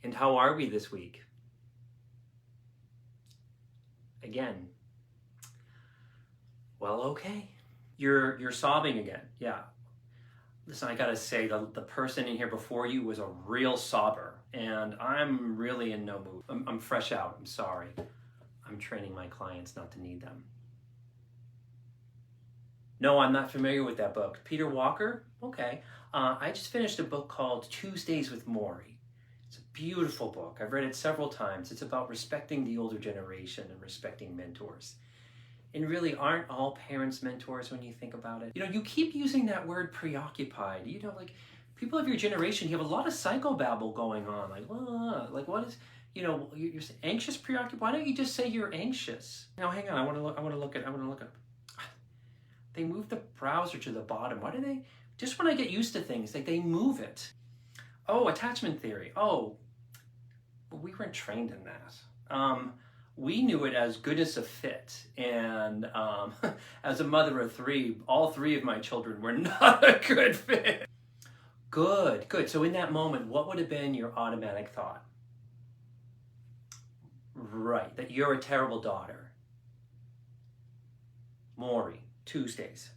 And how are we this week? Again, well, okay. You're sobbing again. Yeah. Listen, I gotta say, the person in here before you was a real sobber, and I'm really in no mood. I'm fresh out. I'm sorry. I'm training my clients not to need them. No, I'm not familiar with that book. Peter Walker? Okay. I just finished a book called Tuesdays with Morrie. It's a beautiful book. I've read it several times. It's about respecting the older generation and respecting mentors. And really, aren't all parents mentors when you think about it? You keep using that word preoccupied. Like people of your generation, you have a lot of psychobabble going on. Like what is, you're anxious, preoccupied. Why don't you just say you're anxious? Now, hang on. I want to look up. They move the browser to the bottom. Why do they? Just when I get used to things, like they move it. Oh, attachment theory. Oh, we weren't trained in that. We knew it as goodness of fit. And as a mother of three, all three of my children were not a good fit. Good. So in that moment, what would have been your automatic thought? Right, that you're a terrible daughter. Morrie, Tuesdays.